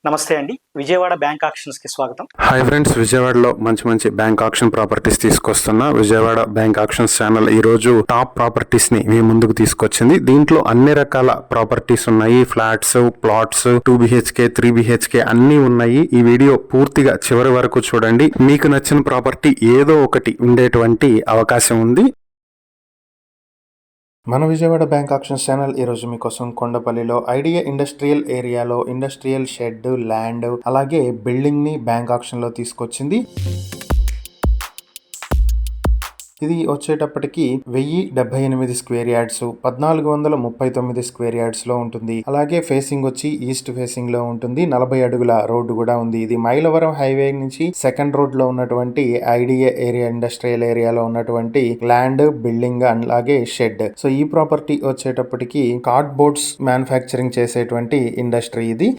నమస్తే అండి. Vijayawada bank actions కి స్వాగతం. హాయ్ ఫ్రెండ్స్, విజయవాడలో మంచి బ్యాంక్ ఆక్షన్ ప్రాపర్టీస్ తీసుకొస్తున్నా. విజయవాడ బ్యాంక్ ఆక్షన్స్ ఛానల్ ఈ రోజు టాప్ ప్రాపర్టీస్ ని మీ ముందుకు తీసుకొచ్చింది. దీంట్లో అన్ని రకాల ప్రాపర్టీస్ ఉన్నాయి. ఫ్లాట్స్, ప్లాట్స్, 2 BHK 3 BHK అన్ని ఉన్నాయి. ఈ వీడియో పూర్తిగా చివరి వరకు చూడండి. మీకు నచ్చిన ప్రాపర్టీ ఏదో ఒకటి ఉండేటువంటి అవకాశం ఉంది. మన విజయవాడ బ్యాంక్ ఆక్షన్స్ ఛానల్ ఈరోజు మీకోసం కొండపల్లిలో ఐడియా ఇండస్ట్రియల్ ఏరియాలో ఇండస్ట్రియల్ షెడ్, ల్యాండ్ అలాగే బిల్డింగ్ ని బ్యాంక్ ఆక్షన్ లో తీసుకొచ్చింది. ఇది వచ్చేటప్పటికి 1078 స్క్వేర్ యార్డ్స్, 1439 స్క్వేర్ యార్డ్స్ లో ఉంటుంది. అలాగే ఫేసింగ్ వచ్చి ఈస్ట్ ఫేసింగ్ లో ఉంటుంది. 40 అడుగుల రోడ్డు కూడా ఉంది. ఇది మైలవరం హైవే నుంచి సెకండ్ రోడ్ లో ఉన్నటువంటి ఐడియా ఏరియా ఇండస్ట్రియల్ ఏరియాలో ఉన్నటువంటి ల్యాండ్, బిల్డింగ్ అలాగే షెడ్. సో ఈ ప్రాపర్టీ వచ్చేటప్పటికి కార్డ్ బోర్డ్స్ మ్యానుఫ్యాక్చరింగ్ చేసేటువంటి ఇండస్ట్రీ ఇది.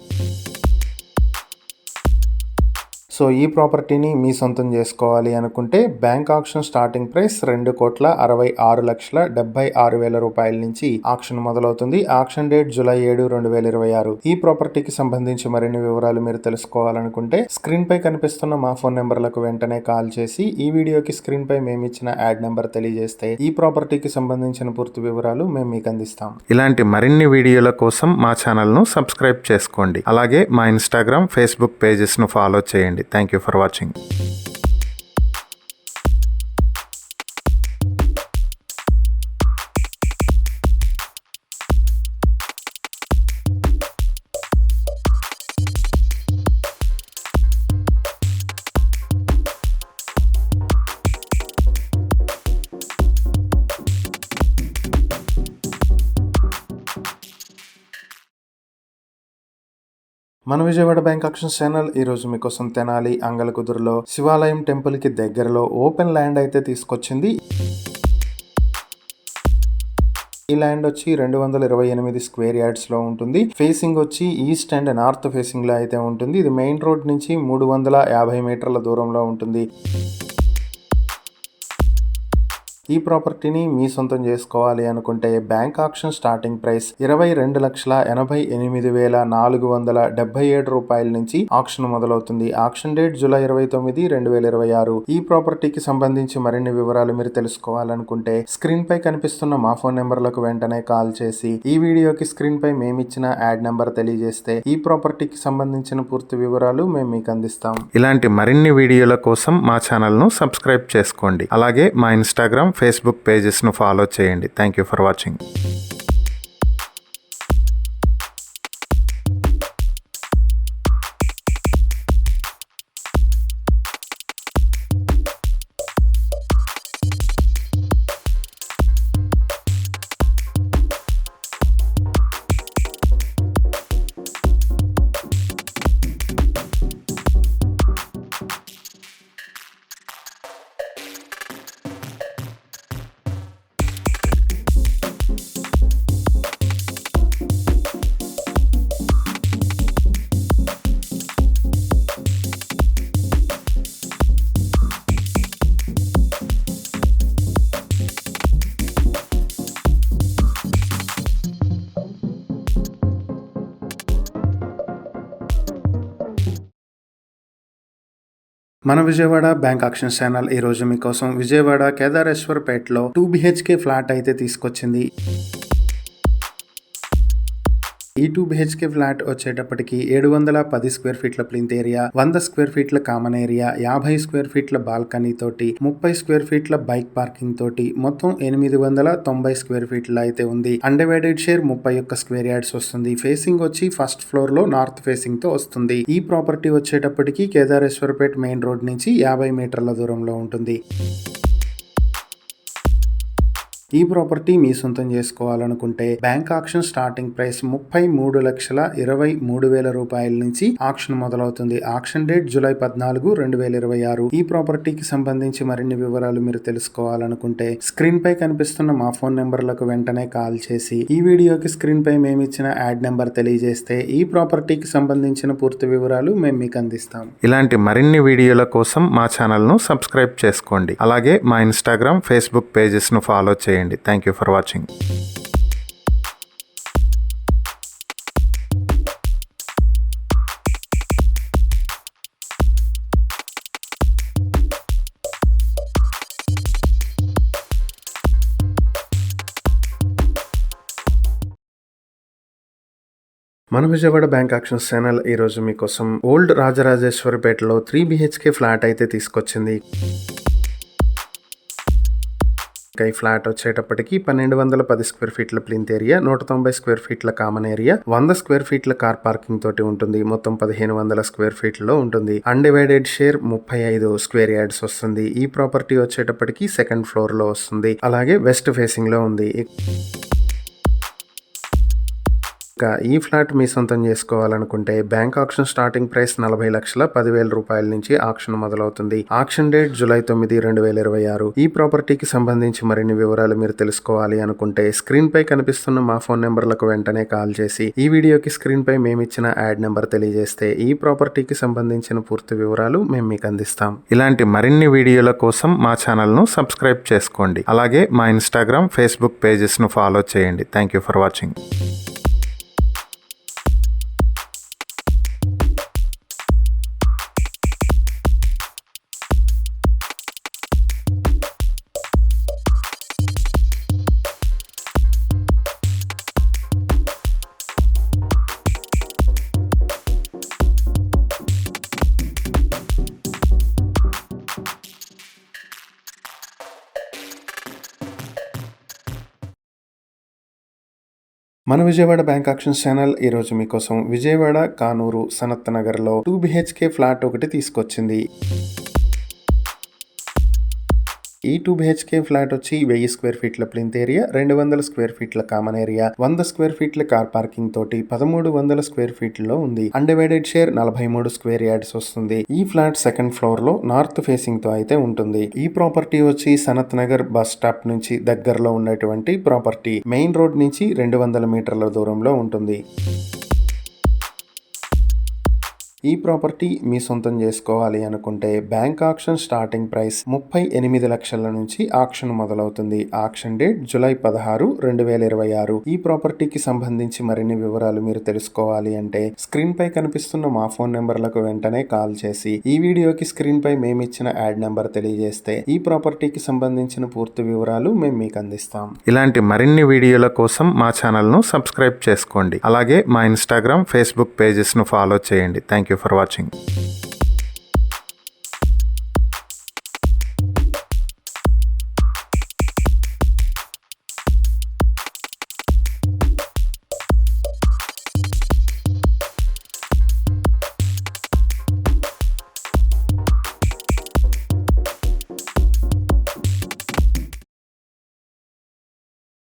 సో ఈ ప్రాపర్టీని మీ సొంతం చేసుకోవాలి అనుకుంటే బ్యాంక్ ఆక్షన్ స్టార్టింగ్ ప్రైస్ 2,66,76,000 రూపాయల నుంచి ఆక్షన్ మొదలవుతుంది. Auction date July 7, 2026. ఈ ప్రాపర్టీకి సంబంధించి మరిన్ని వివరాలు మీరు తెలుసుకోవాలనుకుంటే స్క్రీన్ పై కనిపిస్తున్న మా ఫోన్ నెంబర్లకు వెంటనే కాల్ చేసి ఈ వీడియోకి స్క్రీన్ పై మేము ఇచ్చిన యాడ్ నెంబర్ తెలియజేస్తే ఈ ప్రాపర్టీకి సంబంధించిన పూర్తి వివరాలు మేము మీకు అందిస్తాం. ఇలాంటి మరిన్ని వీడియోల కోసం మా ఛానల్ ను సబ్స్క్రైబ్ చేసుకోండి. అలాగే మా ఇన్స్టాగ్రామ్, ఫేస్బుక్ పేజెస్ ను ఫాలో చేయండి. Thank you for watching. మన విజయవాడ బ్యాంక్ ఆక్షన్స్ ఛానల్ ఈ రోజు మీకోసం తెనాలి అంగలకుదురులో శివాలయం టెంపుల్ కి దగ్గరలో ఓపెన్ ల్యాండ్ అయితే తీసుకొచ్చింది. ఈ ల్యాండ్ వచ్చి 228 స్క్వేర్ యార్డ్స్ లో ఉంటుంది. ఫేసింగ్ వచ్చి ఈస్ట్ అండ్ నార్త్ ఫేసింగ్ లో అయితే ఉంటుంది. ఇది మెయిన్ రోడ్ నుంచి 350 మీటర్ల దూరంలో ఉంటుంది. ఈ ప్రాపర్టీని మీ సొంతం చేసుకోవాలి అనుకుంటే బ్యాంక్ ఆక్షన్ స్టార్టింగ్ ప్రైస్ 22,88,477 రూపాయల నుంచి ఆక్షన్ మొదలవుతుంది. Auction date July 29, 2026. ఈ ప్రాపర్టీకి సంబంధించి మరిన్ని వివరాలు మీరు తెలుసుకోవాలనుకుంటే స్క్రీన్ పై కనిపిస్తున్న మా ఫోన్ నెంబర్లకు వెంటనే కాల్ చేసి ఈ వీడియోకి స్క్రీన్ పై మేమిచ్చిన యాడ్ నెంబర్ తెలియజేస్తే ఈ ప్రాపర్టీకి సంబంధించిన పూర్తి వివరాలు మేము మీకు అందిస్తాం. ఇలాంటి మరిన్ని వీడియోల కోసం మా ఛానల్ ను సబ్స్క్రైబ్ చేసుకోండి. అలాగే మా ఇన్స్టాగ్రామ్, ఫేస్బుక్ పేజెస్ ను ఫాలో చేయండి. Thank you for watching. మన విజయవాడ బ్యాంక్ ఆక్షన్స్ ఛానల్ ఈ రోజు మీకోసం విజయవాడ కేదారేశ్వరపేటలో 2 BHK ఫ్లాట్ అయితే తీసుకొచ్చింది. ఈ 2 BHK ఫ్లాట్ వచ్చేటప్పటికి 710 స్క్వేర్ ఫీట్ల ప్లింత్ ఏరియా, 100 స్క్వేర్ ఫీట్ల కామన్ ఏరియా, 50 స్క్వేర్ ఫీట్ల బాల్కనీ తోటి, 30 స్క్వేర్ ఫీట్ల బైక్ పార్కింగ్ తోటి మొత్తం 890 స్క్వేర్ ఫీట్ల అయితే ఉంది. అన్డివైడెడ్ షేర్ 31 స్క్వేర్ యార్డ్స్ వస్తుంది. ఫేసింగ్ వచ్చి ఫస్ట్ ఫ్లోర్ లో నార్త్ ఫేసింగ్ తో వస్తుంది. ఈ ప్రాపర్టీ వచ్చేటప్పటికి కేదారేశ్వరపేట మెయిన్ రోడ్ నుంచి 50 మీటర్ల దూరంలో ఉంటుంది. ఈ ప్రాపర్టీ మీ సొంతం చేసుకోవాలనుకుంటే బ్యాంక్ ఆక్షన్ స్టార్టింగ్ ప్రైస్ 33,23,000 రూపాయల నుంచి ఆక్షన్ మొదలవుతుంది. Auction date July 14, 2026. ఈ ప్రాపర్టీకి సంబంధించి మరిన్ని వివరాలు మీరు తెలుసుకోవాలనుకుంటే స్క్రీన్ పై కనిపిస్తున్న మా ఫోన్ నెంబర్లకు వెంటనే కాల్ చేసి ఈ వీడియోకి స్క్రీన్ పై మేమిచ్చిన యాడ్ నెంబర్ తెలియజేస్తే ఈ ప్రాపర్టీకి సంబంధించిన పూర్తి వివరాలు మేము మీకు అందిస్తాం. ఇలాంటి మరిన్ని వీడియోల కోసం మా ఛానల్ ను సబ్స్క్రైబ్ చేసుకోండి. అలాగే మా ఇన్స్టాగ్రామ్, ఫేస్బుక్ పేజెస్ ను ఫాలో చేయండి. Thank you for watching. మన విజయవాడ బ్యాంక్ ఆక్షన్స్ ఛానల్ ఈ రోజు మీకోసం ఓల్డ్ రాజరాజేశ్వరిపేటలో 3 BHK ఫ్లాట్ అయితే తీసుకొచ్చింది. ఈ ఫ్లాట్ వచ్చేటప్పటికి 1210 స్క్వేర్ ఫీట్ల ప్లింత్ ఏరియా, 190 స్క్వేర్ ఫీట్ల కామన్ ఏరియా, 100 స్క్వేర్ ఫీట్ల కార్ పార్కింగ్ తోటి ఉంటుంది. మొత్తం 1500 స్క్వేర్ ఫీట్లో ఉంటుంది. అన్డివైడెడ్ షేర్ 35 స్క్వేర్ యార్డ్స్ వస్తుంది. ఈ ప్రాపర్టీ వచ్చేటప్పటికి సెకండ్ ఫ్లోర్ లో వస్తుంది. అలాగే వెస్ట్ ఫేసింగ్ లో ఉంది. ఈ ఫ్లాట్ మీ సొంతం చేసుకోవాలనుకుంటే బ్యాంక్ ఆక్షన్ స్టార్టింగ్ ప్రైస్ 40,10,000 రూపాయల నుంచి ఆక్షన్ మొదలవుతుంది. Auction date July 9, 2026. ఈ ప్రాపర్టీకి సంబంధించి మరిన్ని వివరాలు మీరు తెలుసుకోవాలి అనుకుంటే స్క్రీన్ పై కనిపిస్తున్న మా ఫోన్ నెంబర్లకు వెంటనే కాల్ చేసి ఈ వీడియోకి స్క్రీన్ పై మేమిచ్చిన యాడ్ నెంబర్ తెలియజేస్తే ఈ ప్రాపర్టీకి సంబంధించిన పూర్తి వివరాలు మేము మీకు అందిస్తాం. ఇలాంటి మరిన్ని వీడియోల కోసం మా ఛానల్ ను సబ్స్క్రైబ్ చేసుకోండి. అలాగే మా ఇన్స్టాగ్రామ్, ఫేస్బుక్ పేజెస్ ను ఫాలో చేయండి. Thank you for watching. మన విజయవాడ బ్యాంక్ ఆక్షన్స్ ఛానల్ ఈ రోజు మీకోసం విజయవాడ కానూరు సనత్ నగర్ లో 2 BHK ఫ్లాట్ ఒకటి తీసుకొచ్చింది. ఈ 2 BHK ఫ్లాట్ వచ్చి 1000 స్క్వేర్ ఫీట్ల ప్లింత్ ఏరియా, 200 స్క్వేర్ ఫీట్ల కామన్ ఏరియా, 100 స్క్వేర్ ఫీట్ల కార్ పార్కింగ్ తోటి 1300 స్క్వేర్ ఫీట్లో ఉంది. అన్డివైడెడ్ షేర్ 43 స్క్వేర్ యార్డ్స్ వస్తుంది. ఈ ఫ్లాట్ సెకండ్ ఫ్లోర్ లో నార్త్ ఫేసింగ్ తో అయితే ఉంటుంది. ఈ ప్రాపర్టీ వచ్చి సనత్ నగర్ బస్ స్టాప్ నుంచి దగ్గరలో ఉన్నటువంటి ప్రాపర్టీ. మెయిన్ రోడ్ నుంచి 200 మీటర్ల దూరంలో ఉంటుంది. ఈ ప్రాపర్టీ మీ సొంతం చేసుకోవాలి అనుకుంటే బ్యాంక్ ఆక్షన్ స్టార్టింగ్ ప్రైస్ 38 లక్షల నుంచి ఆక్షన్ మొదలవుతుంది. Auction date July 16, 2026. ఈ ప్రాపర్టీకి సంబంధించి మరిన్ని వివరాలు మీరు తెలుసుకోవాలి అంటే స్క్రీన్ పై కనిపిస్తున్న మా ఫోన్ నెంబర్లకు వెంటనే కాల్ చేసి ఈ వీడియోకి స్క్రీన్ పై మేమిచ్చిన యాడ్ నెంబర్ తెలియజేస్తే ఈ ప్రాపర్టీకి సంబంధించిన పూర్తి వివరాలు మేము మీకు అందిస్తాం. ఇలాంటి మరిన్ని వీడియోల కోసం మా ఛానల్ ను సబ్స్క్రైబ్ చేసుకోండి. అలాగే మా ఇన్స్టాగ్రామ్, ఫేస్బుక్ పేజెస్ ను ఫాలో చేయండి. Thank you for watching.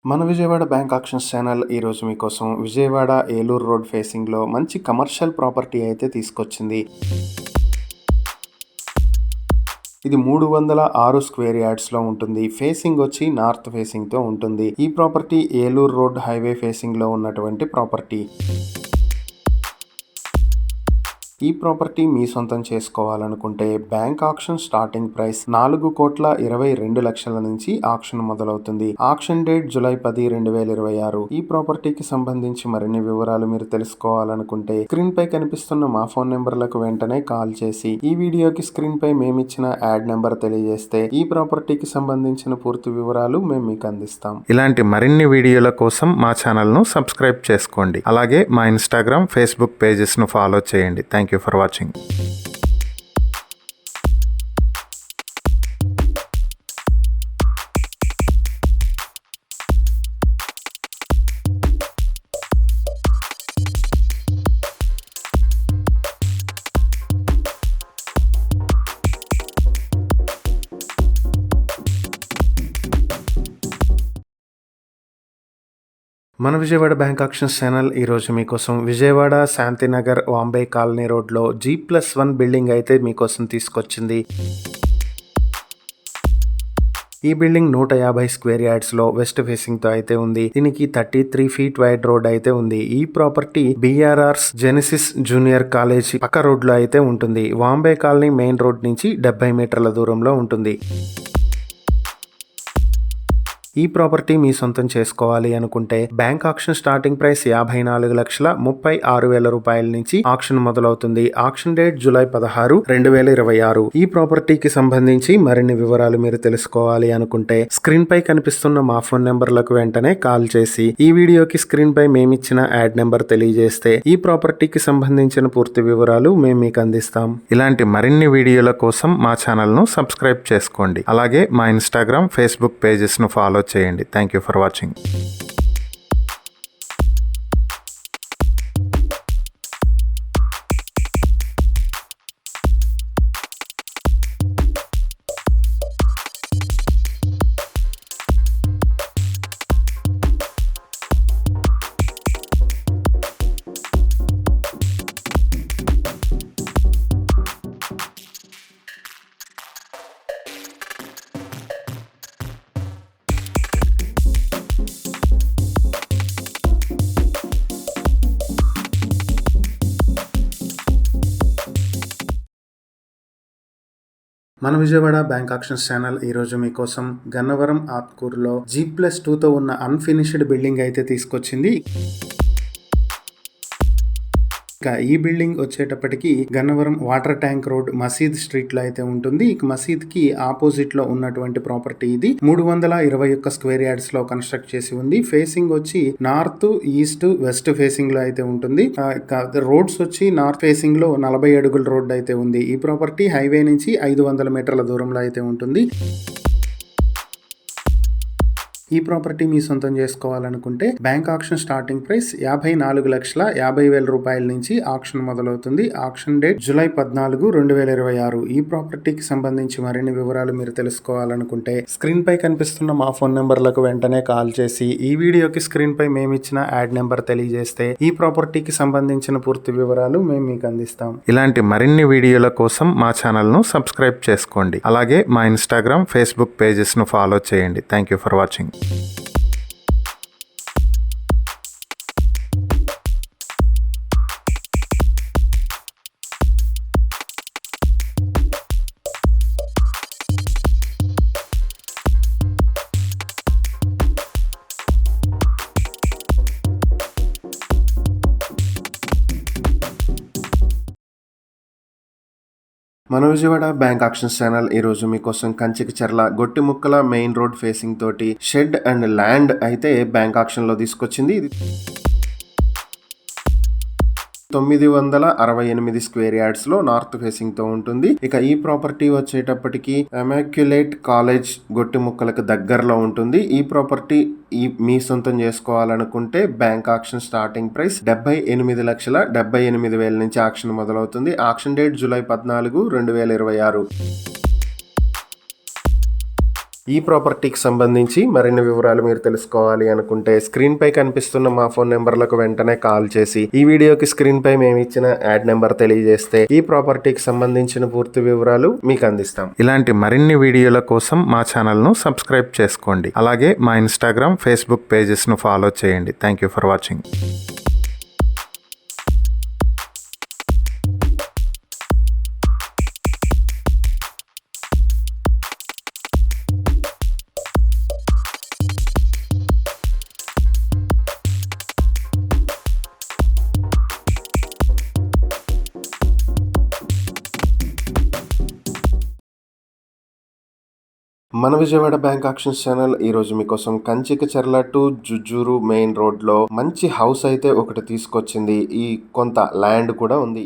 మన విజయవాడ బ్యాంక్ ఆక్షన్స్ ఛానల్ ఈ రోజు మీకోసం విజయవాడ ఏలూరు రోడ్ ఫేసింగ్ లో మంచి కమర్షియల్ ప్రాపర్టీ అయితే తీసుకొచ్చింది. ఇది 306 స్క్వేర్ యార్డ్స్ లో ఉంటుంది. ఫేసింగ్ వచ్చి నార్త్ ఫేసింగ్ తో ఉంటుంది. ఈ property Eluru road highway facing లో ఉన్నటువంటి ప్రాపర్టీ. ఈ ప్రాపర్టీ మీ సొంతం చేసుకోవాలనుకుంటే బ్యాంక్ ఆక్షన్ స్టార్టింగ్ ప్రైస్ 4,22 లక్షల నుంచి ఆక్షన్ మొదలవుతుంది. Auction date July 10, 2026. ఈ ప్రాపర్టీకి సంబంధించి మరిన్ని వివరాలు మీరు తెలుసుకోవాలనుకుంటే స్క్రీన్ పై కనిపిస్తున్న మా ఫోన్ నెంబర్లకు వెంటనే కాల్ చేసి ఈ వీడియోకి స్క్రీన్ పై మేమిచ్చిన యాడ్ నెంబర్ తెలియజేస్తే ఈ ప్రాపర్టీకి సంబంధించిన పూర్తి వివరాలు మేము మీకు అందిస్తాం. ఇలాంటి మరిన్ని వీడియోల కోసం మా ఛానల్ ను సబ్స్క్రైబ్ చేసుకోండి. అలాగే మా ఇన్స్టాగ్రామ్, ఫేస్బుక్ పేజెస్ ను ఫాలో చేయండి. Thank you for watching. మన విజయవాడ బ్యాంక్ ఆక్షన్స్ ఛానల్ ఈ రోజు మీకోసం విజయవాడ శాంతినగర్ వాంబే కాలనీ రోడ్లో G+1 బిల్డింగ్ అయితే మీకోసం తీసుకొచ్చింది. ఈ బిల్డింగ్ 150 స్క్వేర్ యార్డ్స్ లో వెస్ట్ ఫేసింగ్ తో అయితే ఉంది. దీనికి 33 ఫీట్ వైడ్ రోడ్ అయితే ఉంది. ఈ property BRR's genesis junior college పక్క రోడ్ లో అయితే ఉంటుంది. వాంబే కాలనీ మెయిన్ రోడ్ నుంచి 70 మీటర్ల దూరంలో ఉంటుంది. ఈ ప్రాపర్టీ మీ సొంతం చేసుకోవాలి అనుకుంటే బ్యాంక్ ఆక్షన్ స్టార్టింగ్ ప్రైస్ 54,36,000 రూపాయల నుంచి ఆక్షన్ మొదలవుతుంది. Auction date July 16, 2026. ఈ ప్రాపర్టీకి సంబంధించి మరిన్ని వివరాలు మీరు తెలుసుకోవాలి అనుకుంటే స్క్రీన్ పై కనిపిస్తున్న మా ఫోన్ నెంబర్లకు వెంటనే కాల్ చేసి ఈ వీడియోకి స్క్రీన్ పై మేమిచ్చిన యాడ్ నెంబర్ తెలియజేస్తే ఈ ప్రాపర్టీకి సంబంధించిన పూర్తి వివరాలు మేము మీకు అందిస్తాం. ఇలాంటి మరిన్ని వీడియోల కోసం మా ఛానల్ ను సబ్స్క్రైబ్ చేసుకోండి. అలాగే మా ఇన్స్టాగ్రామ్, ఫేస్బుక్ పేజెస్ ను ఫాలో చేయండి. Thank you for watching. మన విజయవాడ బ్యాంక్ ఆక్షన్స్ ఛానల్ ఈరోజు మీకోసం గన్నవరం ఆత్కూరులో G+2తో ఉన్న అన్ఫినిష్డ్ బిల్డింగ్ అయితే తీసుకొచ్చింది. ఈ బిల్డింగ్ వచ్చేటప్పటికి గన్నవరం వాటర్ ట్యాంక్ రోడ్ మసీద్ స్ట్రీట్ లో అయితే ఉంటుంది. మసీద్ కి ఆపోజిట్ లో ఉన్నటువంటి ప్రాపర్టీ ఇది. 321 స్క్వేర్ యార్డ్స్ లో కన్స్ట్రక్ట్ చేసి ఉంది. ఫేసింగ్ వచ్చి నార్త్, ఈస్ట్, వెస్ట్ ఫేసింగ్ లో అయితే ఉంటుంది. రోడ్స్ వచ్చి నార్త్ ఫేసింగ్ లో 40 అడుగుల రోడ్ అయితే ఉంది. ఈ ప్రాపర్టీ హైవే నుంచి 500 మీటర్ల దూరంలో అయితే ఉంటుంది. ఈ ప్రాపర్టీ మీ సొంతం చేసుకోవాలనుకుంటే బ్యాంక్ ఆక్షన్ స్టార్టింగ్ ప్రైస్ 54,50,000 రూపాయల నుంచి ఆక్షన్ మొదలవుతుంది. Auction date July 14, 2026. ఈ ప్రాపర్టీకి సంబంధించి మరిన్ని వివరాలు మీరు తెలుసుకోవాలనుకుంటే స్క్రీన్ పై కనిపిస్తున్న మా ఫోన్ నెంబర్లకు వెంటనే కాల్ చేసి ఈ వీడియోకి స్క్రీన్ పై మేమిచ్చిన యాడ్ నెంబర్ తెలియజేస్తే ఈ ప్రాపర్టీకి సంబంధించిన పూర్తి వివరాలు మేము మీకు అందిస్తాం. ఇలాంటి మరిన్ని వీడియోల కోసం మా ఛానల్ ను సబ్స్క్రైబ్ చేసుకోండి. అలాగే మా ఇన్స్టాగ్రామ్, ఫేస్బుక్ పేజెస్ ను ఫాలో చేయండి. Thank you for watching. మన విజయవాడ బ్యాంక్ ఆక్షన్స్ ఛానల్ ఈరోజు మీకోసం Kanchikacherla Gottimukkala main road facing తోటి షెడ్ అండ్ ల్యాండ్ అయితే బ్యాంక్ ఆక్షన్ లో తీసుకొచ్చింది. 968 స్క్వేర్ యార్డ్స్ లో నార్త్ ఫేసింగ్ తో ఉంటుంది. ఇక ఈ ప్రాపర్టీ వచ్చేటప్పటికి ఎమాక్యులేట్ కాలేజ్ గొట్టిముక్కలకు దగ్గరలో ఉంటుంది. ఈ ప్రాపర్టీ మీ సొంతం చేసుకోవాలనుకుంటే బ్యాంక్ ఆక్షన్ స్టార్టింగ్ ప్రైస్ 78,78,000 నుంచి ఆక్షన్ మొదలవుతుంది. Auction date July 14, 2026. ఈ ప్రాపర్టీకి సంబంధించి మరిన్ని వివరాలు మీరు తెలుసుకోవాలి అనుకుంటే స్క్రీన్ పై కనిపిస్తున్న మా ఫోన్ నెంబర్లకు వెంటనే కాల్ చేసి ఈ వీడియోకి స్క్రీన్ పై మేము ఇచ్చిన యాడ్ నెంబర్ తెలియజేస్తే ఈ ప్రాపర్టీకి సంబంధించిన పూర్తి వివరాలు మీకు అందిస్తాం. ఇలాంటి మరిన్ని వీడియోల కోసం మా ఛానల్ ను సబ్స్క్రైబ్ చేసుకోండి. అలాగే మా ఇన్స్టాగ్రామ్, ఫేస్బుక్ పేజెస్ ను ఫాలో చేయండి. Thank you for watching. మన విజయవాడ బ్యాంక్ ఆక్షన్స్ ఛానల్ ఈరోజు మీకోసం Kanchikacherla to Jujjuru main road లో మంచి హౌస్ అయితే ఒకటి తీసుకొచ్చింది. ఈ కొంత ల్యాండ్ కూడా ఉంది.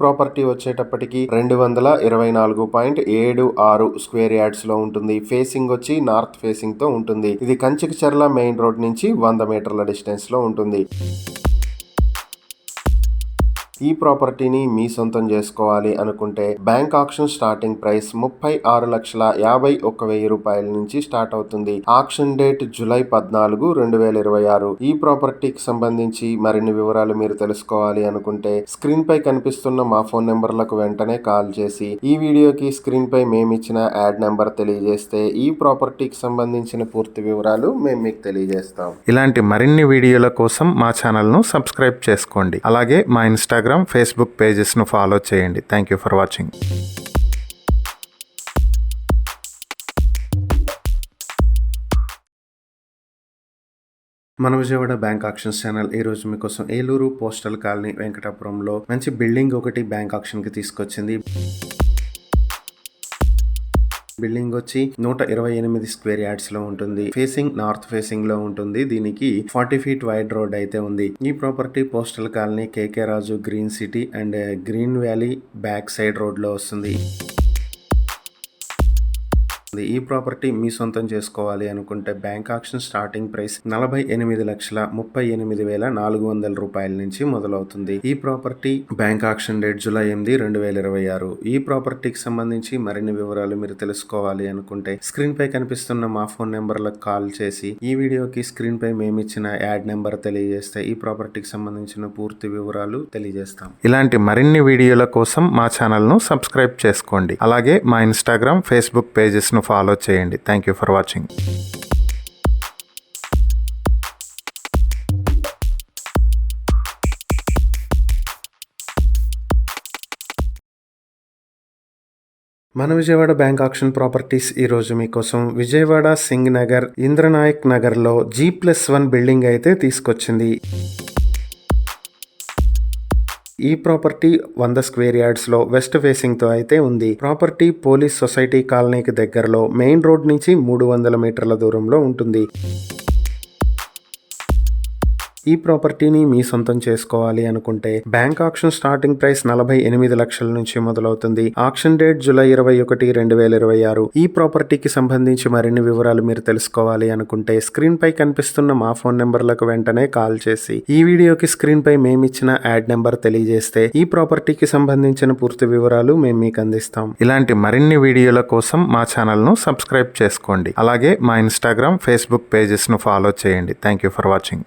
ప్రాపర్టీ వచ్చేటప్పటికి 224.76 స్క్వేర్ యార్డ్స్ లో ఉంటుంది. ఫేసింగ్ వచ్చి నార్త్ ఫేసింగ్ తో ఉంటుంది. ఇది కంచికచర్ల మెయిన్ రోడ్ నుంచి 100 మీటర్ల డిస్టెన్స్ లో ఉంటుంది. ఈ ప్రాపర్టీని మీ సొంతం చేసుకోవాలి అనుకుంటే బ్యాంక్ ఆక్షన్ స్టార్టింగ్ ప్రైస్ 36,51,000 రూపాయల నుంచి స్టార్ట్ అవుతుంది. Auction date July 14, 2026. ఈ ప్రాపర్టీకి సంబంధించి మరిన్ని వివరాలు మీరు తెలుసుకోవాలి అనుకుంటే స్క్రీన్ పై కనిపిస్తున్న మా ఫోన్ నెంబర్లకు వెంటనే కాల్ చేసి ఈ వీడియోకి స్క్రీన్ పై మేమిచ్చిన యాడ్ నెంబర్ తెలియజేస్తే ఈ ప్రాపర్టీకి సంబంధించిన పూర్తి వివరాలు మేము మీకు తెలియజేస్తాం. ఇలాంటి మరిన్ని వీడియోల కోసం మా ఛానల్ ను సబ్స్క్రైబ్ చేసుకోండి. అలాగే మా ఇన్స్టాగ్రామ్, ఫేస్బుక్ పేజెస్ ను ఫాలో చేయండి. Thank you for watching. మన విజయవాడ బ్యాంక్ ఆక్షన్స్ ఛానల్ ఈ రోజు మీకోసం ఏలూరు పోస్టల్ కాలనీ వెంకటాపురంలో మంచి బిల్డింగ్ ఒకటి బ్యాంక్ ఆక్షన్ కి తీసుకొచ్చింది. బిల్డింగ్ వచ్చి 128 స్క్వేర్ యార్డ్స్ లో ఉంటుంది. ఫేసింగ్ నార్త్ ఫేసింగ్ లో ఉంటుంది. దీనికి 40 ఫీట్ వైడ్ రోడ్ అయితే ఉంది. ఈ property postal colony KK Raju green city and green valley back side road లో వస్తుంది. ఈ ప్రాపర్టీ మీ సొంతం చేసుకోవాలి అనుకుంటే బ్యాంక్ ఆక్షన్ స్టార్టింగ్ ప్రైస్ 48,38,400 రూపాయల నుంచి మొదలవుతుంది. ఈ property bank auction date July 8, 2026. ఈ ప్రాపర్టీకి సంబంధించి మరిన్ని వివరాలు మీరు తెలుసుకోవాలి అనుకుంటే స్క్రీన్ పై కనిపిస్తున్న మా ఫోన్ నెంబర్లకు కాల్ చేసి ఈ వీడియోకి స్క్రీన్ పై మేమిచ్చిన యాడ్ నెంబర్ తెలియజేస్తే ఈ ప్రాపర్టీకి సంబంధించిన పూర్తి వివరాలు తెలియజేస్తాం. ఇలాంటి మరిన్ని వీడియోల కోసం మా ఛానల్ ను సబ్స్క్రైబ్ చేసుకోండి. అలాగే మా ఇన్స్టాగ్రామ్, ఫేస్బుక్ పేజెస్ ను ఫాలో చేయండి. Thank you for watching. మన విజయవాడ బ్యాంక్ ఆక్షన్ ప్రాపర్టీస్ ఈ రోజు మీకోసం విజయవాడ సింగ్ నగర్, ఇంద్రనాయక్ నగర్ లో G+1 బిల్డింగ్ అయితే తీసుకొచ్చింది. ఈ ప్రాపర్టీ 100 స్క్వేర్ యార్డ్స్ లో వెస్ట్ ఫేసింగ్ తో అయితే ఉంది. ప్రాపర్టీ పోలీస్ సొసైటీ కాలనీకి దగ్గరలో మెయిన్ రోడ్ నుంచి 300 మీటర్ల దూరంలో ఉంటుంది. ఈ ప్రాపర్టీని మీ సొంతం చేసుకోవాలి అనుకుంటే బ్యాంక్ ఆక్షన్ స్టార్టింగ్ ప్రైస్ 48 లక్షల నుంచి మొదలవుతుంది. Auction date July 21, 2026. ఈ ప్రాపర్టీకి సంబంధించి మరిన్ని వివరాలు మీరు తెలుసుకోవాలి అనుకుంటే స్క్రీన్ పై కనిపిస్తున్న మా ఫోన్ నెంబర్లకు వెంటనే కాల్ చేసి ఈ వీడియోకి స్క్రీన్ పై మేమిచ్చిన యాడ్ నెంబర్ తెలియజేస్తే ఈ ప్రాపర్టీకి సంబంధించిన పూర్తి వివరాలు మేము మీకు అందిస్తాం. ఇలాంటి మరిన్ని వీడియోల కోసం మా ఛానల్ ను సబ్స్క్రైబ్ చేసుకోండి. అలాగే మా ఇన్స్టాగ్రామ్, ఫేస్బుక్ పేజెస్ ను ఫాలో చేయండి. Thank you for watching.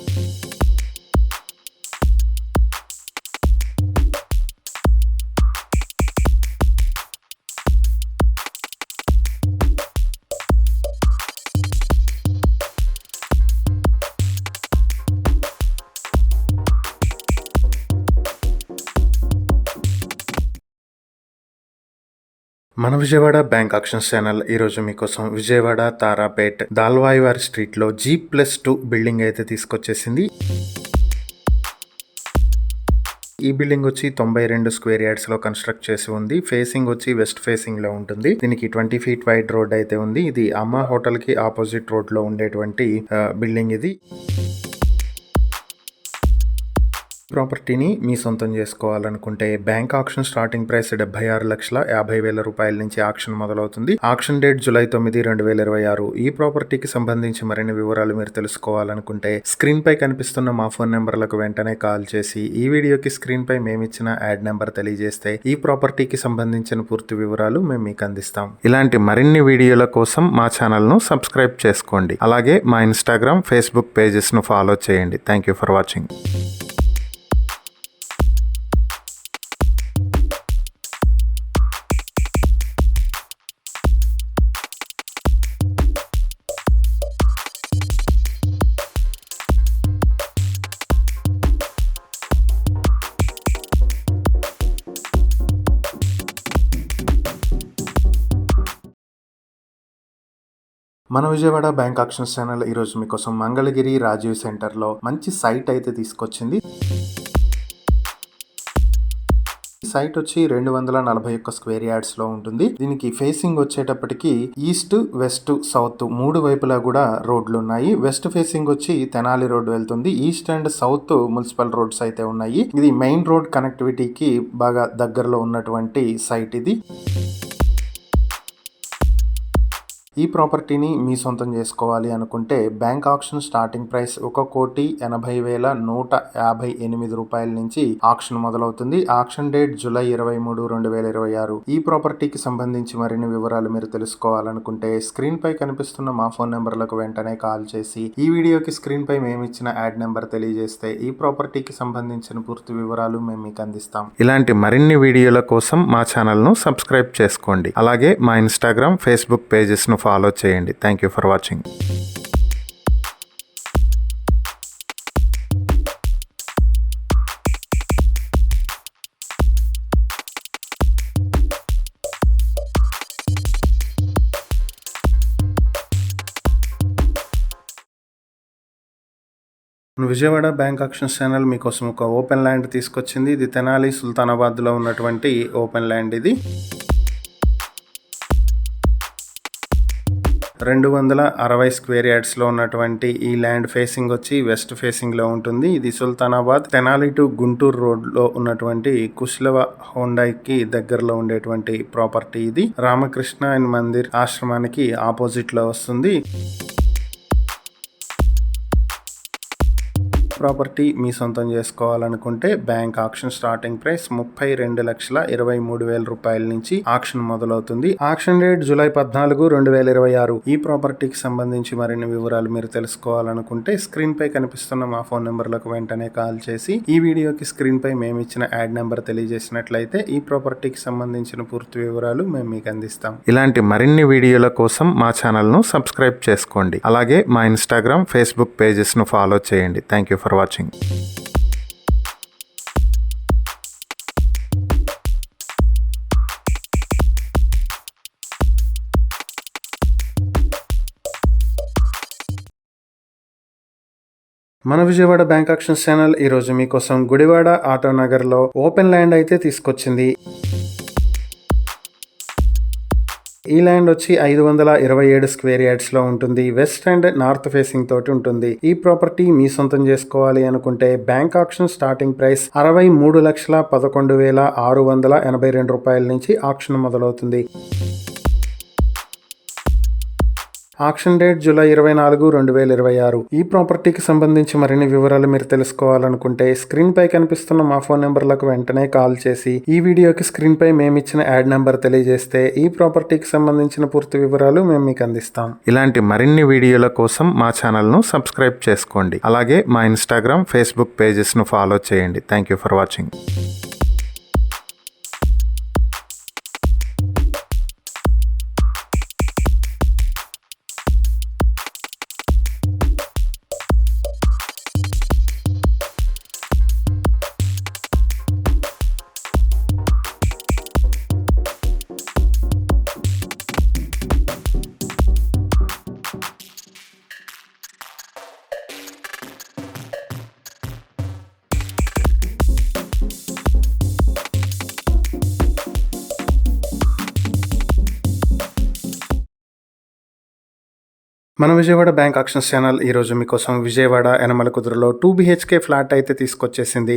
మన విజయవాడ బ్యాంక్ ఆక్షన్స్ ఛానల్ ఈ రోజు మీకోసం విజయవాడ తారాపేట్ దాల్వాయివారి స్ట్రీట్ లో G+2 బిల్డింగ్ అయితే తీసుకొచ్చేసింది. ఈ బిల్డింగ్ వచ్చి 92 స్క్వేర్ యార్డ్స్ లో కన్స్ట్రక్ట్ చేసి ఉంది. ఫేసింగ్ వచ్చి వెస్ట్ ఫేసింగ్ లో ఉంటుంది. దీనికి 20 ఫీట్ వైడ్ రోడ్ అయితే ఉంది. ఇది అమ్మ హోటల్ కి ఆపోజిట్ రోడ్ లో ఉండేటువంటి బిల్డింగ్ ఇది. ప్రాపర్టీని మీ సొంతం చేసుకోవాలనుకుంటే బ్యాంక్ ఆక్షన్ స్టార్టింగ్ ప్రైస్ 76,50,000 రూపాయల నుంచి ఆక్షన్ మొదలవుతుంది. Auction date July 9, 2026. ఈ ప్రాపర్టీకి సంబంధించి మరిన్ని వివరాలు మీరు తెలుసుకోవాలనుకుంటే స్క్రీన్ పై కనిపిస్తున్న మా ఫోన్ నెంబర్లకు వెంటనే కాల్ చేసి ఈ వీడియోకి స్క్రీన్ పై మేమిచ్చిన యాడ్ నెంబర్ తెలియజేస్తే ఈ ప్రాపర్టీకి సంబంధించిన పూర్తి వివరాలు మేము మీకు అందిస్తాం. ఇలాంటి మరిన్ని వీడియోల కోసం మా ఛానల్ ను సబ్స్క్రైబ్ చేసుకోండి. అలాగే మా ఇన్స్టాగ్రామ్, ఫేస్బుక్ పేజెస్ ను ఫాలో చేయండి. Thank you for watching. మన విజయవాడ బ్యాంక్ ఆక్షన్స్ ఛానల్ ఈ రోజు మీకోసం మంగళగిరి రాజీవ్ సెంటర్ లో మంచి సైట్ అయితే తీసుకొచ్చింది. సైట్ వచ్చి 241 స్క్వేర్ యార్డ్స్ లో ఉంటుంది. దీనికి ఫేసింగ్ వచ్చేటప్పటికి ఈస్ట్, వెస్ట్, సౌత్ 3 వైపులా కూడా రోడ్లు ఉన్నాయి. వెస్ట్ ఫేసింగ్ వచ్చి తెనాలి రోడ్ వెళ్తుంది. East and south municipal roads అయితే ఉన్నాయి. ఇది మెయిన్ రోడ్ కనెక్టివిటీకి బాగా దగ్గరలో ఉన్నటువంటి సైట్ ఇది. ఈ ప్రాపర్టీని మీ సొంతం చేసుకోవాలి అనుకుంటే బ్యాంక్ ఆక్షన్ స్టార్టింగ్ ప్రైస్ 1,80,158 రూపాయల నుంచి ఆక్షన్ మొదలవుతుంది. Auction date July 23, 2026. ఈ ప్రాపర్టీకి సంబంధించి మరిన్ని వివరాలు మీరు తెలుసుకోవాలనుకుంటే స్క్రీన్ పై కనిపిస్తున్న మా ఫోన్ నెంబర్లకు వెంటనే కాల్ చేసి ఈ వీడియోకి స్క్రీన్ పై మేమిచ్చిన యాడ్ నెంబర్ తెలియజేస్తే ఈ ప్రాపర్టీకి సంబంధించిన పూర్తి వివరాలు మేము మీకు అందిస్తాం. ఇలాంటి మరిన్ని వీడియోల కోసం మా ఛానల్ ను సబ్స్క్రైబ్ చేసుకోండి. అలాగే మా ఇన్స్టాగ్రామ్, ఫేస్బుక్ పేజెస్ ను ఫాలో చేయండి. Thank you for watching. Vijayawada bank auctions channel మీకోసం ఒక ఓపెన్ ల్యాండ్ తీసుకొచ్చింది. ఇది తెనాలి సుల్తానాబాద్ లో ఉన్నటువంటి ఓపెన్ ల్యాండ్. ఇది 260 స్క్వేర్ యార్డ్స్ లో ఉన్నటువంటి ఈ ల్యాండ్ ఫేసింగ్ వచ్చి వెస్ట్ ఫేసింగ్ లో ఉంటుంది. ఇది సుల్తానాబాద్ తెనాలి టు గుంటూరు రోడ్ లో ఉన్నటువంటి కుశ్లవ హోండాకి దగ్గరలో ఉండేటువంటి ప్రాపర్టీ. ఇది రామకృష్ణ అండ్ మందిర్ ఆశ్రమానికి ఆపోజిట్ లో వస్తుంది. ప్రాపర్టీ మీ సొంతం చేసుకోవాలనుకుంటే బ్యాంక్ ఆక్షన్ స్టార్టింగ్ ప్రైస్ 32,23,000 రూపాయల నుంచి ఆక్షన్ మొదలవుతుంది. Auction date July 14, 2026. ఈ ప్రాపర్టీకి సంబంధించి మరిన్ని వివరాలు మీరు తెలుసుకోవాలనుకుంటే స్క్రీన్ పై కనిపిస్తున్న మా ఫోన్ నెంబర్లకు వెంటనే కాల్ చేసి ఈ వీడియోకి స్క్రీన్ పై మేము ఇచ్చిన యాడ్ నెంబర్ తెలియజేసినట్లయితే ఈ ప్రాపర్టీకి సంబంధించిన పూర్తి వివరాలు మేము మీకు అందిస్తాం. ఇలాంటి మరిన్ని వీడియోల కోసం మా ఛానల్ ను సబ్స్క్రైబ్ చేసుకోండి. అలాగే మా ఇన్స్టాగ్రామ్, ఫేస్బుక్ పేజెస్ ను ఫాలో చేయండి. Thank you for watching. మన విజయవాడ బ్యాంక్ ఆక్షన్స్ ఛానల్ ఈరోజు మీకోసం గుడివాడ ఆటోనగర్ లో ఓపెన్ ల్యాండ్ అయితే తీసుకొచ్చింది. ఈ ల్యాండ్ వచ్చి 527 స్క్వేర్ యార్డ్స్ లో ఉంటుంది. వెస్ట్ అండ్ నార్త్ ఫేసింగ్ తోటి ఉంటుంది. ఈ ప్రాపర్టీ మీ సొంతం చేసుకోవాలి అనుకుంటే బ్యాంక్ ఆక్షన్ స్టార్టింగ్ ప్రైస్ 63,11,682 రూపాయల నుంచి ఆక్షన్ మొదలవుతుంది. Auction date July 24, 2026. ఈ ప్రాపర్టీకి సంబంధించి మరిన్ని వివరాలు మీరు తెలుసుకోవాలనుకుంటే స్క్రీన్ పై కనిపిస్తున్న మా ఫోన్ నెంబర్లకు వెంటనే కాల్ చేసి ఈ వీడియోకి స్క్రీన్ పై మేము ఇచ్చిన యాడ్ నెంబర్ తెలియజేస్తే ఈ ప్రాపర్టీకి సంబంధించిన పూర్తి వివరాలు మేము మీకు అందిస్తాం. ఇలాంటి మరిన్ని వీడియోల కోసం మా ఛానల్ ను సబ్స్క్రైబ్ చేసుకోండి. అలాగే మా ఇన్స్టాగ్రామ్, ఫేస్బుక్ పేజెస్ ను ఫాలో చేయండి. Thank you for watching. మన విజయవాడ బ్యాంక్ ఆక్షన్స్ ఛానల్ ఈరోజు మీకోసం విజయవాడ యనమల కుదురులో 2 BHK ఫ్లాట్ అయితే తీసుకొచ్చేసింది.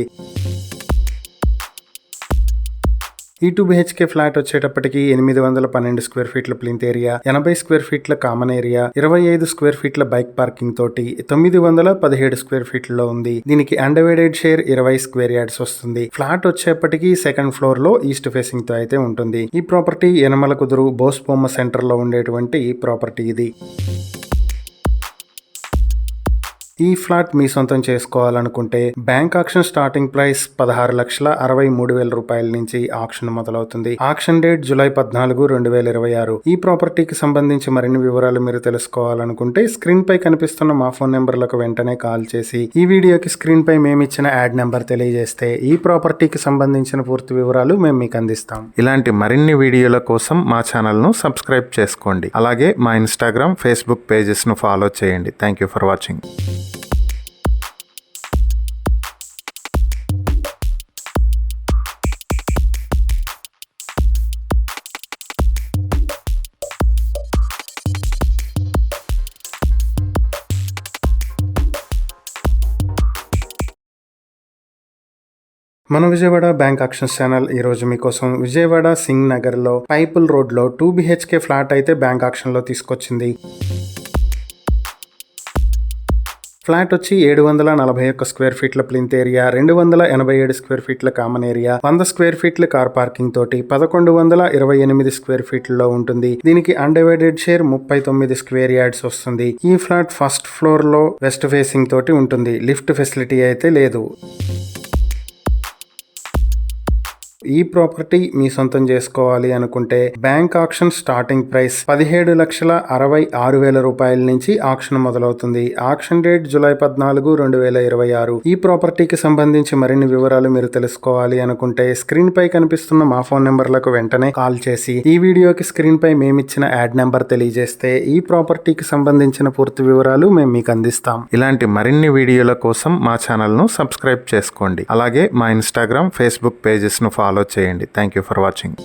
ఈ 2 BHK ఫ్లాట్ వచ్చేటప్పటికి 812 స్క్వేర్ ఫీట్ల ప్లింత్ ఏరియా, 80 స్క్వేర్ ఫీట్ల కామన్ ఏరియా, 25 స్క్వేర్ ఫీట్ల బైక్ పార్కింగ్ తోటి 917 స్క్వేర్ ఫీట్లలో ఉంది. దీనికి అన్డివైడెడ్ షేర్ 20 స్క్వేర్ యార్డ్స్ వస్తుంది. ఫ్లాట్ వచ్చేప్పటికి సెకండ్ ఫ్లోర్ లో ఈస్ట్ ఫేసింగ్ తో అయితే ఉంటుంది. ఈ ప్రాపర్టీ యనమల కుదురు బోస్బొమ్మ సెంటర్ లో ఉండేటువంటి ప్రాపర్టీ ఇది. ఈ ఫ్లాట్ మీ సొంతం చేసుకోవాలనుకుంటే బ్యాంక్ ఆక్షన్ స్టార్టింగ్ ప్రైస్ 16,63,000 రూపాయల నుంచి ఆక్షన్ మొదలవుతుంది. Auction date July 14, 2026. ఈ ప్రాపర్టీకి సంబంధించి మరిన్ని వివరాలు మీరు తెలుసుకోవాలనుకుంటే స్క్రీన్ పై కనిపిస్తున్న మా ఫోన్ నెంబర్లకు వెంటనే కాల్ చేసి ఈ వీడియోకి స్క్రీన్ పై మేము ఇచ్చిన యాడ్ నెంబర్ తెలియజేస్తే ఈ ప్రాపర్టీకి సంబంధించిన పూర్తి వివరాలు మేము మీకు అందిస్తాం. ఇలాంటి మరిన్ని వీడియోల కోసం మా ఛానల్ ను సబ్స్క్రైబ్ చేసుకోండి. అలాగే మా ఇన్స్టాగ్రామ్, ఫేస్బుక్ పేజెస్ ను ఫాలో చేయండి. Thank you for watching. మన విజయవాడ బ్యాంక్ ఆక్షన్స్ ఛానల్ ఈరోజు మీకోసం విజయవాడ సింగ్ నగర్ లో పైపుల్ రోడ్ లో 2 BHK ఫ్లాట్ అయితే బ్యాంక్ ఆక్షన్ లో తీసుకొచ్చింది. ఫ్లాట్ వచ్చి 741 స్క్వేర్ ఫీట్ల ప్లింత్ ఏరియా, 287 స్క్వేర్ ఫీట్ల కామన్ ఏరియా, 100 స్క్వేర్ ఫీట్ల కార్ పార్కింగ్ తోటి 1128 స్క్వేర్ ఫీట్లలో ఉంటుంది. దీనికి అన్డివైడెడ్ షేర్ 39 స్క్వేర్ యార్డ్స్ వస్తుంది. ఈ ఫ్లాట్ ఫస్ట్ ఫ్లోర్ లో వెస్ట్ ఫేసింగ్ తోటి ఉంటుంది. లిఫ్ట్ ఫెసిలిటీ అయితే లేదు. ఈ ప్రాపర్టీ మీ సొంతం చేసుకోవాలి అనుకుంటే బ్యాంక్ ఆక్షన్ స్టార్టింగ్ ప్రైస్ 17,66,000 రూపాయల నుంచి ఆక్షన్ మొదలవుతుంది. Auction date July 14, 2026. ఈ ప్రాపర్టీకి సంబంధించి మరిన్ని వివరాలు మీరు తెలుసుకోవాలి అనుకుంటే స్క్రీన్ పై కనిపిస్తున్న మా ఫోన్ నెంబర్లకు వెంటనే కాల్ చేసి ఈ వీడియోకి స్క్రీన్ పై మేమిచ్చిన యాడ్ నెంబర్ తెలియజేస్తే ఈ ప్రాపర్టీకి సంబంధించిన పూర్తి వివరాలు మేము మీకు అందిస్తాం. ఇలాంటి మరిన్ని వీడియోల కోసం మా ఛానల్ ను సబ్స్క్రైబ్ చేసుకోండి. అలాగే మా ఇన్స్టాగ్రామ్, ఫేస్బుక్ పేజెస్ ను ఫాలో చేయండి. Thank you for watching.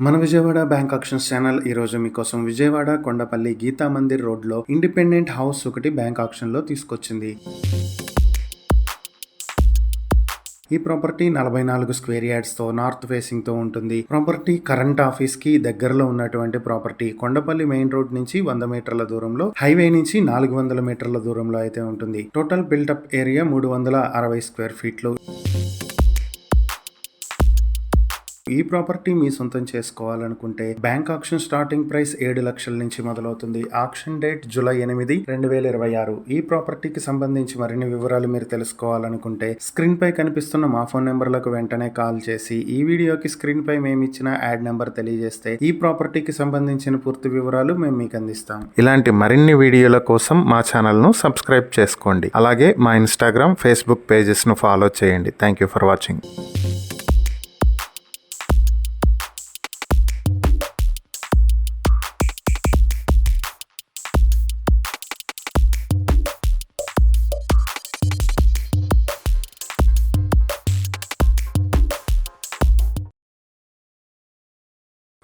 మన విజయవాడ బ్యాంక్ ఆక్షన్స్ ఛానల్ ఈరోజు మీకోసం విజయవాడ కొండపల్లి గీతా మందిర్ రోడ్లో ఇండిపెండెంట్ హౌస్ ఒకటి బ్యాంక్ ఆక్షన్లో తీసుకొచ్చింది. ఈ ప్రాపర్టీ 44 స్క్వేర్ యార్డ్స్తో నార్త్ ఫేసింగ్తో ఉంటుంది. ప్రాపర్టీ కరెంట్ ఆఫీస్కి దగ్గరలో ఉన్నటువంటి ప్రాపర్టీ. కొండపల్లి మెయిన్ రోడ్ నుంచి 100 మీటర్ల దూరంలో, హైవే నుంచి 400 మీటర్ల దూరంలో అయితే ఉంటుంది. టోటల్ బిల్టప్ ఏరియా 360 స్క్వేర్ ఫీట్లు. ఈ ప్రాపర్టీ మీ సొంతం చేసుకోవాలనుకుంటే బ్యాంక్ ఆక్షన్ స్టార్టింగ్ ప్రైస్ 7 లక్షల నుంచి మొదలవుతుంది. Auction date July 8, 2026. ఈ ప్రాపర్టీకి సంబంధించి మరిన్ని వివరాలు మీరు తెలుసుకోవాలనుకుంటే స్క్రీన్ పై కనిపిస్తున్న మా ఫోన్ నెంబర్లకు వెంటనే కాల్ చేసి ఈ వీడియోకి స్క్రీన్ పై మేము ఇచ్చిన యాడ్ నెంబర్ తెలియజేస్తే ఈ ప్రాపర్టీకి సంబంధించిన పూర్తి వివరాలు మేము మీకు అందిస్తాం. ఇలాంటి మరిన్ని వీడియోల కోసం మా ఛానల్ ను సబ్స్క్రైబ్ చేసుకోండి. అలాగే మా ఇన్స్టాగ్రామ్, ఫేస్బుక్ పేజెస్ ను ఫాలో చేయండి. Thank you for watching.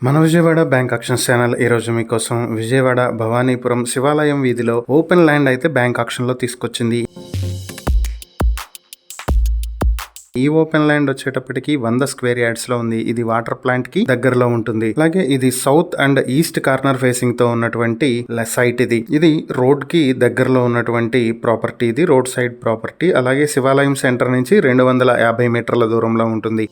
మన విజయవాడ బ్యాంక్ ఆక్షన్స్ ఛానల్ ఈరోజు మీకోసం విజయవాడ భవానీపురం శివాలయం వీధిలో ఓపెన్ ల్యాండ్ అయితే బ్యాంక్ ఆక్షన్లో తీసుకొచ్చింది. ఈ ఓపెన్ ల్యాండ్ వచ్చేటప్పటికి 100 స్క్వేర్ యార్డ్స్ లో ఉంది. ఇది వాటర్ ప్లాంట్ కి దగ్గరలో ఉంటుంది. అలాగే ఇది south and east corner facing తో ఉన్నటువంటి సైట్. ఇది రోడ్ కి దగ్గరలో ఉన్నటువంటి ప్రాపర్టీ. ఇది రోడ్ సైడ్ ప్రాపర్టీ. అలాగే శివాలయం సెంటర్ నుంచి 250 మీటర్ల దూరంలో ఉంటుంది.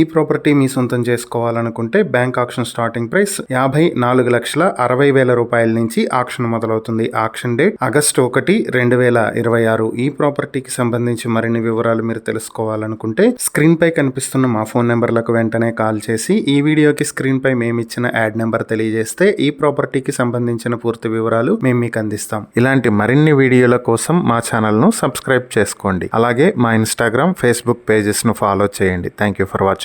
ఈ ప్రాపర్టీ మీ సొంతం చేసుకోవాలనుకుంటే బ్యాంక్ ఆక్షన్ స్టార్టింగ్ ప్రైస్ 54,60,000 రూపాయల నుంచి ఆక్షన్ మొదలవుతుంది. Auction date August 1, 2026. ఈ ప్రాపర్టీకి సంబంధించి మరిన్ని వివరాలు మీరు తెలుసుకోవాలనుకుంటే స్క్రీన్ పై కనిపిస్తున్న మా ఫోన్ నెంబర్లకు వెంటనే కాల్ చేసి ఈ వీడియోకి స్క్రీన్ పై మేము ఇచ్చిన యాడ్ నెంబర్ తెలియజేస్తే ఈ ప్రాపర్టీకి సంబంధించిన పూర్తి వివరాలు మేము మీకు అందిస్తాం. ఇలాంటి మరిన్ని వీడియోల కోసం మా ఛానల్ ను సబ్స్క్రైబ్ చేసుకోండి. అలాగే మా ఇన్స్టాగ్రామ్, ఫేస్బుక్ పేజెస్ ను ఫాలో చేయండి. Thank you for watching.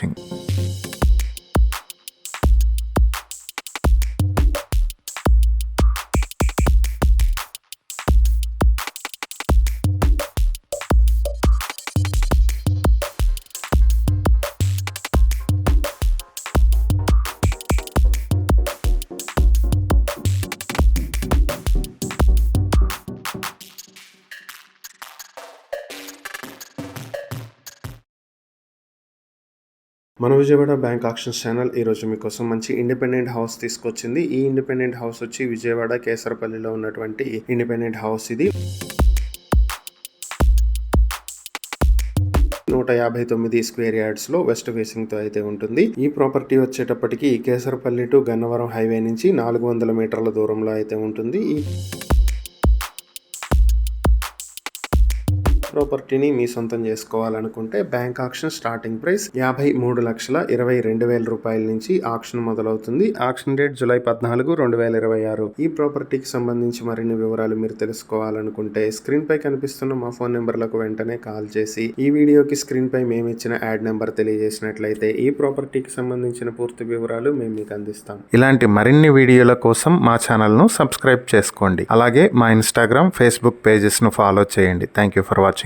మన విజయవాడ బ్యాంక్ ఆక్షన్స్ ఛానల్ ఈరోజు మీకోసం మంచి ఇండిపెండెంట్ హౌస్ తీసుకొచ్చింది. ఈ ఇండిపెండెంట్ హౌస్ వచ్చి విజయవాడ కేసరపల్లిలో ఉన్నటువంటి ఇండిపెండెంట్ హౌస్. ఇది 159 స్క్వేర్ యార్డ్స్ లో వెస్ట్ ఫేసింగ్ తో అయితే ఉంటుంది. ఈ ప్రాపర్టీ వచ్చేటప్పటికి కేసరపల్లి టు గన్నవరం హైవే నుంచి 400 మీటర్ల దూరంలో అయితే ఉంటుంది. ఈ ప్రాపర్టీని మీ సొంతం చేసుకోవాలనుకుంటే బ్యాంక్ ఆక్షన్ స్టార్టింగ్ ప్రైస్ 53,22,000 రూపాయల నుంచి ఆక్షన్ మొదలవుతుంది. Auction date July 14, 2026. ఈ ప్రాపర్టీకి సంబంధించి మరిన్ని వివరాలు మీరు తెలుసుకోవాలనుకుంటే స్క్రీన్ పై కనిపిస్తున్న మా ఫోన్ నెంబర్లకు వెంటనే కాల్ చేసి ఈ వీడియోకి స్క్రీన్ పై మేము ఇచ్చిన యాడ్ నెంబర్ తెలియజేసినట్లయితే ఈ ప్రాపర్టీకి సంబంధించిన పూర్తి వివరాలు మేము మీకు అందిస్తాం. ఇలాంటి మరిన్ని వీడియోల కోసం మా ఛానల్ ను సబ్స్క్రైబ్ చేసుకోండి. అలాగే మా ఇన్స్టాగ్రామ్, ఫేస్బుక్ పేజెస్ ను ఫాలో చేయండి. Thank you for watching.